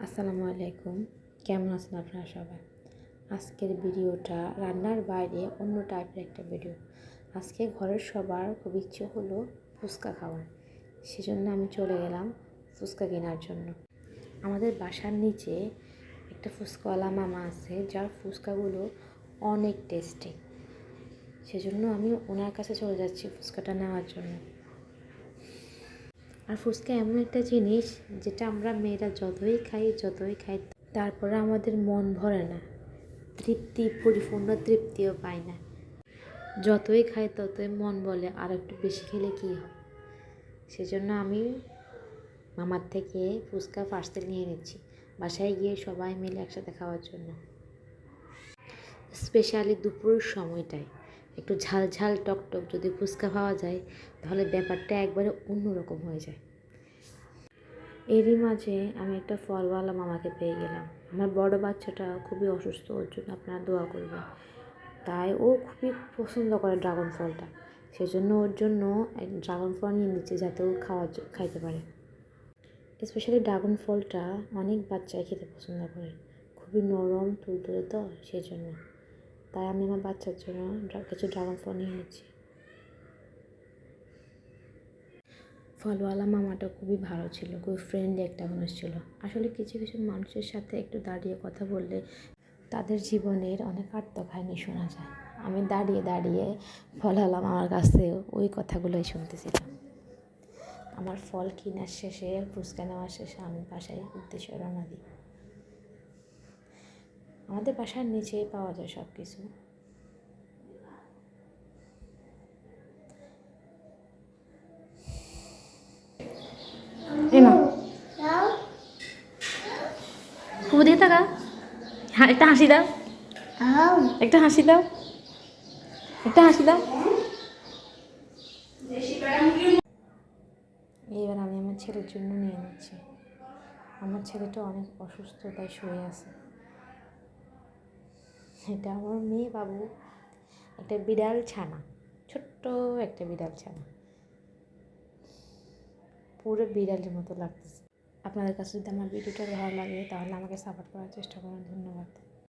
আসসালামু আলাইকুম, কেমন আছেন আপনারা সবাই? আজকের ভিডিওটা রান্নার বাইরে অন্য টাইপের একটা ভিডিও। আজকে ঘরের সবার খুব ইচ্ছে হলো ফুচকা খাওয়ার, সেজন্য আমি চলে গেলাম ফুচকা কেনার জন্য। আমাদের বাসার নিচে একটা ফুচকাওয়ালা মামা আছে, যার ফুচকাগুলো অনেক টেস্টি। সেজন্য আমি ওনার কাছে চলে যাচ্ছি ফুচকাটা নেওয়ার জন্য। আর ফুচকা এমন একটা জিনিস যেটা আমরা মেয়েরা যতই খাই তারপরে আমাদের মন ভরে না, পরিপূর্ণ তৃপ্তিও পাই না। যতই খাই ততই মন বলে আর একটু বেশি খেলে কী হয়। সেজন্য আমি মামার থেকে ফুচকা পার্সেল নিয়ে নিচ্ছি, বাসায় গিয়ে সবাই মিলে একসাথে খাওয়ার জন্য। স্পেশালি দুপুরের সময়টায় একটু ঝাল ঝাল টকটক যদি ফুচকা পাওয়া যায়, তাহলে ব্যাপারটা একবারে অন্যরকম হয়ে যায়। এরই মাঝে আমি একটা ফলওয়ালা মামাকে পেয়ে গেলাম। আমার বড় বাচ্চাটা খুবই অসুস্থ, ওর জন্য আপনারা দোয়া করবেন। তাই ও খুবই পছন্দ করে ড্রাগন ফলটা, সেজন্য ওর জন্য ড্রাগন ফল নিয়ে নিচ্ছে, যাতে ও খাইতে পারে। স্পেশালি ড্রাগন ফলটা অনেক বাচ্চাই খেতে পছন্দ করে, খুবই নরম তুলতুলে তো, সেজন্য। তাই আমি আমার বাচ্চার জন্য কিছু ড্রাগন ফল নিয়ে নিচ্ছি। ফলওয়ালা মামাটা খুবই ভালো ছিল, খুবই ফ্রেন্ডলি একটা মানুষ ছিল। আসলে কিছু কিছু মানুষের সাথে একটু দাঁড়িয়ে কথা বললে তাদের জীবনের অনেক আত্মকাহিনী শোনা যায়। আমি দাঁড়িয়ে দাঁড়িয়ে ফলওয়ালা মামার কাছে ওই কথাগুলোই শুনতেছিলাম। আমার ফল কেনার শেষে, ফুচকা নেওয়ার শেষে আমি বাসায় উদ্দেশ্যে রওনা দিই। আমাদের বাসার নিচেই পাওয়া যায় সব কিছু। খুব দিয়ে থাকা, হ্যাঁ, একটা হাসি দাও, একটা হাসি দাও, একটা হাসি দাও। এইবার আমি আমার ছেলের জন্য নিয়ে নিচ্ছি। আমার ছেলেটা অনেক অসুস্থতায় শুয়ে আছে। এটা আমার মেয়ে বাবু, একটা বিড়াল ছানা, ছোট্ট একটা বিড়াল ছানা, পুরো বিড়ালের মতো লাগতেছে। আপনাদের কাছে যদি আমার ভিডিওটা ভালো লাগে তাহলে আমাকে সাপোর্ট করার চেষ্টা করুন। ধন্যবাদ।